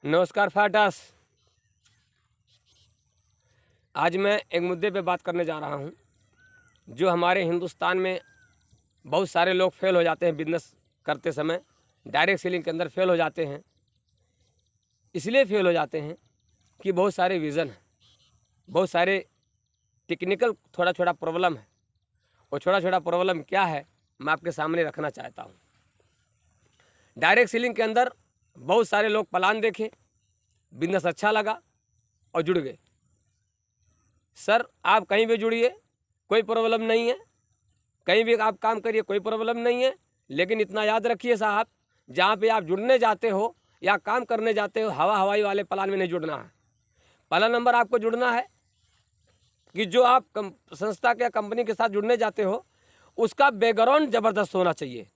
नमस्कार फाटस। आज मैं एक मुद्दे पे बात करने जा रहा हूँ। जो हमारे हिंदुस्तान में बहुत सारे लोग फेल हो जाते हैं बिजनेस करते समय, डायरेक्ट सेलिंग के अंदर फेल हो जाते हैं। इसलिए फेल हो जाते हैं कि बहुत सारे विज़न हैं, बहुत सारे टेक्निकल छोटा छोटा प्रॉब्लम है। और छोटा छोटा प्रॉब्लम क्या है मैं आपके सामने रखना चाहता हूँ। डायरेक्ट सेलिंग के अंदर बहुत सारे लोग प्लान देखे, बिजनेस अच्छा लगा और जुड़ गए। सर आप कहीं भी जुड़िए, कोई प्रॉब्लम नहीं है, कहीं भी आप काम करिए, कोई प्रॉब्लम नहीं है। लेकिन इतना याद रखिए साहब, जहाँ पे आप जुड़ने जाते हो या काम करने जाते हो, हवाई वाले प्लान में नहीं जुड़ना है। पहला नंबर आपको जुड़ना है कि जो आप संस्था के कंपनी के साथ जुड़ने जाते हो उसका बैकग्राउंड ज़बरदस्त होना चाहिए।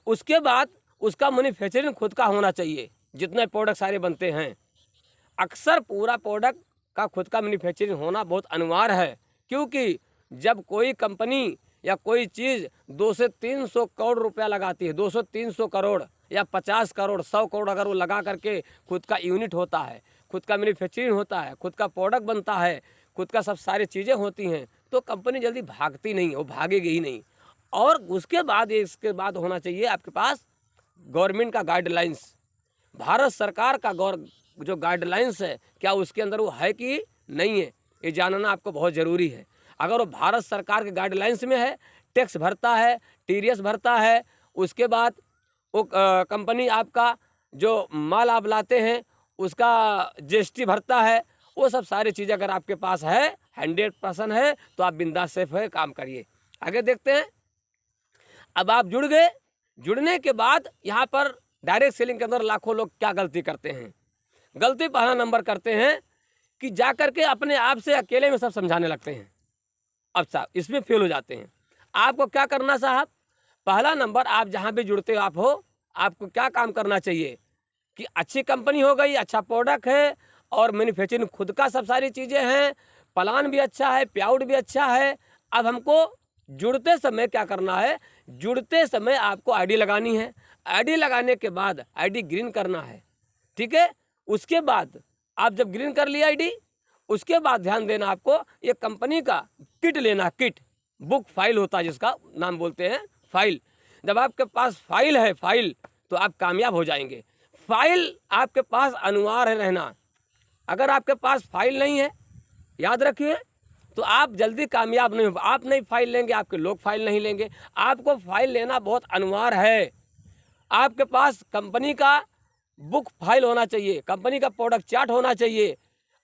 उसके बाद उसका मैन्युफैक्चरिंग खुद का होना चाहिए। जितने प्रोडक्ट सारे बनते हैं, अक्सर पूरा प्रोडक्ट का खुद का मैन्युफैक्चरिंग होना बहुत अनिवार्य है। क्योंकि जब कोई कंपनी या कोई चीज़ 200 से 300 करोड़ रुपया लगाती है, 200 300 करोड़ या 50 करोड़ 100 करोड़ अगर वो लगा करके खुद का यूनिट होता है, खुद का मैन्युफैक्चरिंग होता है, खुद का प्रोडक्ट बनता है, खुद का सब सारी चीज़ें होती हैं, तो कंपनी जल्दी भागती नहीं, वो भागेगी ही नहीं। और उसके बाद इसके बाद होना चाहिए आपके पास गवर्नमेंट का गाइडलाइंस, भारत सरकार का जो गाइडलाइंस है, क्या उसके अंदर वो है कि नहीं है, ये जानना आपको बहुत ज़रूरी है। अगर वो भारत सरकार के गाइडलाइंस में है, टैक्स भरता है, टीडीएस भरता है, उसके बाद वो कंपनी आपका जो माल आप लाते हैं उसका जीएसटी भरता है, वो सब सारी चीज़ें अगर आपके पास है 100% है तो आप बिंदास सेफ है, काम करिए। आगे देखते हैं। अब आप जुड़ गए, जुड़ने के बाद यहाँ पर डायरेक्ट सेलिंग के अंदर लाखों लोग क्या गलती करते हैं। गलती पहला नंबर करते हैं कि जा कर के अपने आप से अकेले में सब समझाने लगते हैं। अब साहब इसमें फेल हो जाते हैं। आपको क्या करना साहब, पहला नंबर आप जहाँ भी जुड़ते हो आप हो, आपको क्या काम करना चाहिए कि अच्छी कंपनी हो गई, अच्छा प्रोडक्ट है और मैन्युफैक्चरिंग खुद का सब सारी चीज़ें हैं, प्लान भी अच्छा है, पेआउट भी अच्छा है। अब हमको जुड़ते समय क्या करना है, जुड़ते समय आपको आईडी लगानी है। आईडी लगाने के बाद आईडी ग्रीन करना है, ठीक है। उसके बाद आप जब ग्रीन कर लिया आईडी, उसके बाद ध्यान देना आपको ये कंपनी का किट लेना। किट बुक फाइल होता है जिसका नाम बोलते हैं फाइल। जब आपके पास फाइल है, फाइल तो आप कामयाब हो जाएंगे। फाइल आपके पास अनिवार्य है रहना। अगर आपके पास फाइल नहीं है, याद रखिए, तो आप जल्दी कामयाब नहीं हो। आप नहीं फाइल लेंगे, आपके लोग फाइल नहीं लेंगे। आपको फाइल लेना बहुत अनिवार्य है। आपके पास कंपनी का बुक फाइल होना चाहिए, कंपनी का प्रोडक्ट चार्ट होना चाहिए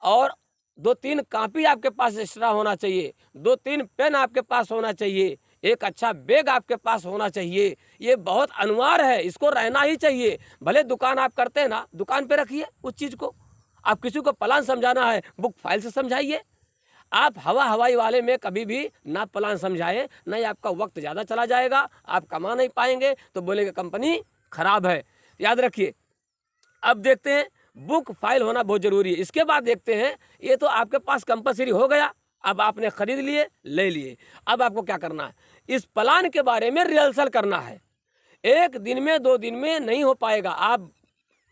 और 2-3 कॉपी आपके पास एक्स्ट्रा होना चाहिए, 2-3 पेन आपके पास होना चाहिए, एक अच्छा बैग आपके पास होना चाहिए। ये बहुत अनिवार्य है, इसको रहना ही चाहिए। भले दुकान आप करते हैं ना, दुकान पे रखिए उस चीज़ को। आप किसी को प्लान समझाना है, बुक फाइल से समझाइए। आप हवाई वाले में कभी भी ना प्लान समझाएं, नहीं आपका वक्त ज़्यादा चला जाएगा, आप कमा नहीं पाएंगे, तो बोलेंगे कंपनी खराब है। याद रखिए। अब देखते हैं, बुक फाइल होना बहुत ज़रूरी है। इसके बाद देखते हैं, ये तो आपके पास कंपलसरी हो गया, अब आपने खरीद लिए, ले लिए। अब आपको क्या करना है, इस प्लान के बारे में रिहर्सल करना है। 1 दिन में 2 दिन में नहीं हो पाएगा। आप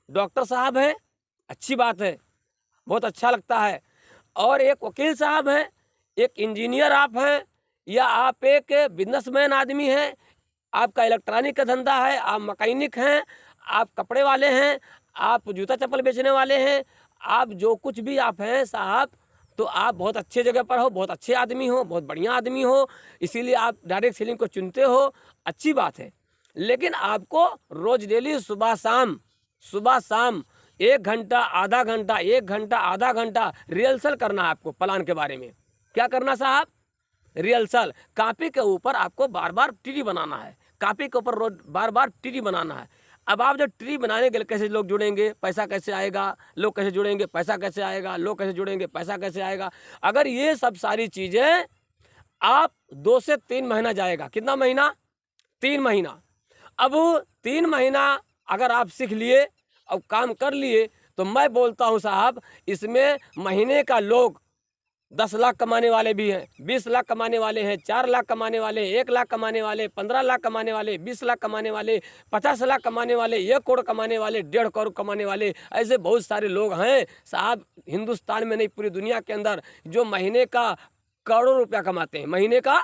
डॉक्टर साहब हैं, अच्छी बात है, बहुत अच्छा लगता है। और एक वकील साहब हैं, एक इंजीनियर आप हैं, या आप एक बिजनेसमैन आदमी हैं, आपका इलेक्ट्रॉनिक का धंधा है, आप मैकेनिक हैं, आप कपड़े वाले हैं, आप जूता चप्पल बेचने वाले हैं, आप जो कुछ भी आप हैं साहब, तो आप बहुत अच्छे जगह पर हो, बहुत अच्छे आदमी हो, बहुत बढ़िया आदमी हो, इसीलिए आप डायरेक्ट सेलिंग को चुनते हो, अच्छी बात है। लेकिन आपको रोज़ डेली सुबह शाम 1 घंटा आधा घंटा 1 घंटा आधा घंटा रिहर्सल करना है आपको प्लान के बारे में। क्या करना साहब, रिहर्सल। कॉपी के ऊपर आपको बार बार ट्री बनाना है, कॉपी के ऊपर रोज बार बार ट्री बनाना है। अब आप जब ट्री बनाने के लिए कैसे लोग जुड़ेंगे, पैसा कैसे आएगा, लोग कैसे जुड़ेंगे, पैसा कैसे आएगा, लोग कैसे जुड़ेंगे, पैसा कैसे आएगा। अगर ये सब सारी चीज़ें आप 2 से 3 महीना जाएगा, कितना महीना, 3 महीना। अब 3 महीना अगर आप सीख लिए और काम कर लिए, तो मैं बोलता हूँ साहब, इसमें महीने का लोग 10 लाख कमाने वाले भी हैं, 20 लाख कमाने वाले हैं, 4 लाख कमाने वाले, 1 लाख कमाने वाले, 15 लाख कमाने वाले, 20 लाख कमाने वाले, 50 लाख कमाने वाले, 1 करोड़ कमाने वाले, 1.5 करोड़ कमाने वाले, ऐसे बहुत सारे लोग हैं साहब हिंदुस्तान में नहीं पूरी दुनिया के अंदर जो महीने का करोड़ों रुपया कमाते हैं, महीने का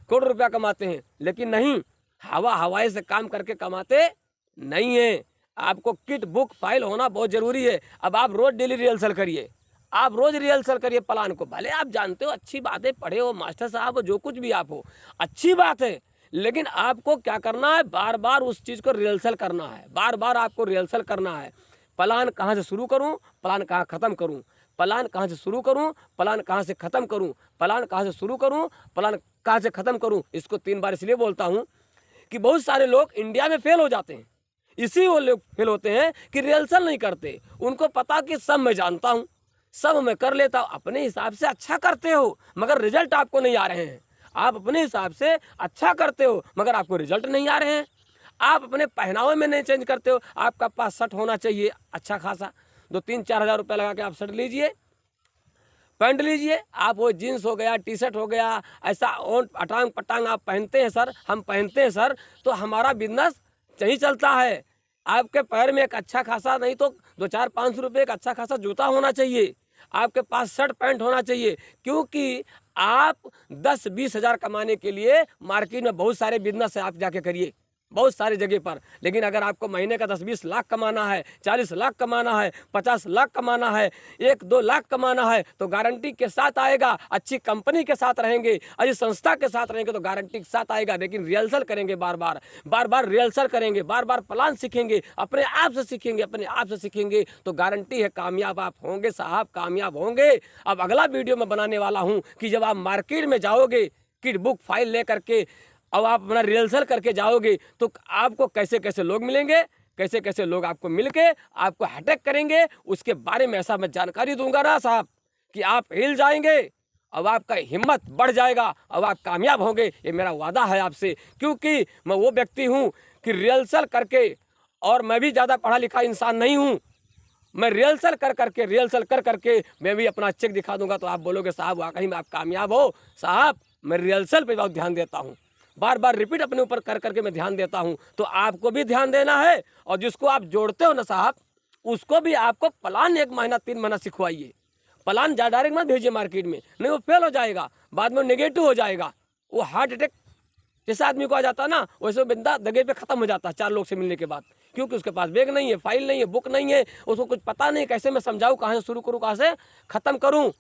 करोड़ रुपया कमाते हैं, लेकिन नहीं, हवाई से काम करके कमाते नहीं है। आपको किट बुक फाइल होना बहुत ज़रूरी है। अब आप रोज़ डेली रिहर्सल करिए, आप रोज़ रिहर्सल करिए प्लान को। भले आप जानते हो अच्छी बातें पढ़े हो, मास्टर साहब हो, जो कुछ भी आप हो, अच्छी बात है, लेकिन आपको क्या करना है, बार बार उस चीज़ को रिहर्सल करना है, बार बार आपको रिहर्सल करना है। प्लान कहाँ से शुरू करूँ, प्लान कहाँ ख़त्म करूँ, प्लान कहाँ से शुरू करूँ, प्लान कहाँ से ख़त्म करूँ, प्लान कहाँ से शुरू करूँ, प्लान कहाँ से ख़त्म करूँ। इसको 3 बार इसलिए बोलता हूँ कि बहुत सारे लोग इंडिया में फेल हो जाते हैं। इसी वो लोग फेल होते हैं कि रिहर्सल नहीं करते। उनको पता कि सब मैं जानता हूँ, सब मैं कर लेता हूँ। अपने हिसाब से अच्छा करते हो मगर रिजल्ट आपको नहीं आ रहे हैं। आप अपने हिसाब से अच्छा करते हो मगर आपको रिजल्ट नहीं आ रहे हैं। आप अपने पहनावे में नहीं चेंज करते हो। आपका पास शर्ट होना चाहिए अच्छा खासा, 2-3-4 हज़ार रुपये लगा के आप शर्ट लीजिए, पैंट लीजिए। आप वो जीन्स हो गया, टी शर्ट हो गया, ऐसा अटांग पटांग आप पहनते हैं सर, हम पहनते हैं सर, तो हमारा बिजनेस नहीं चलता है। आपके पैर में एक अच्छा खासा, नहीं तो 2-4-500 रुपये का अच्छा खासा जूता होना चाहिए, आपके पास शर्ट पैंट होना चाहिए। क्योंकि आप 10-20 हज़ार कमाने के लिए मार्केट में बहुत सारे बिजनेस है, आप जाके करिए बहुत सारी जगह पर। लेकिन अगर आपको महीने का 10-20 लाख कमाना है, 40 लाख कमाना है, 50 लाख कमाना है, 1-2 लाख कमाना है, तो गारंटी के साथ आएगा। अच्छी कंपनी के साथ रहेंगे, अच्छी संस्था के साथ रहेंगे तो गारंटी के साथ आएगा। लेकिन रिहर्सल करेंगे, बार बार रिहर्सल करेंगे, बार बार प्लान सीखेंगे, अपने आप से सीखेंगे, अपने आप से सीखेंगे तो गारंटी है कामयाब आप होंगे साहब, कामयाब होंगे। अब अगला वीडियो में बनाने वाला हूँ कि जब आप मार्केट में जाओगे किट बुक फाइल ले करके, अब आप अपना रिहर्सल करके जाओगे तो आपको कैसे कैसे लोग मिलेंगे, कैसे कैसे लोग आपको मिलके आपको अटैक करेंगे, उसके बारे में ऐसा मैं जानकारी दूंगा ना साहब कि आप हिल जाएंगे। अब आपका हिम्मत बढ़ जाएगा, अब आप कामयाब होंगे, ये मेरा वादा है आपसे। क्योंकि मैं वो व्यक्ति हूँ कि रिहर्सल करके, और मैं भी ज़्यादा पढ़ा लिखा इंसान नहीं हूँ, मैं रिहर्सल कर करके मैं भी अपना चेक दिखा दूंगा तो आप बोलोगे साहब वाकई में आप कामयाब हो। साहब मैं रिहर्सल पे बहुत ध्यान देता हूँ, बार बार रिपीट अपने ऊपर कर करके मैं ध्यान देता हूँ। तो आपको भी ध्यान देना है, और जिसको आप जोड़ते हो ना साहब, उसको भी आपको प्लान 1 महीना 3 महीना सिखवाइए। प्लान डायरेक्ट मत भेजिए मार्केट में, नहीं वो फेल हो जाएगा, बाद में नेगेटिव हो जाएगा। वो हार्ट अटैक जैसे आदमी को आ जाता है ना, वैसे बिंदा दगे पे ख़त्म हो जाता है 4 लोग से मिलने के बाद। क्योंकि उसके पास बैग नहीं है, फाइल नहीं है, बुक नहीं है, उसको कुछ पता नहीं कैसे मैं समझाऊँ, कहाँ से शुरू करूँ, कहाँ से ख़त्म करूँ।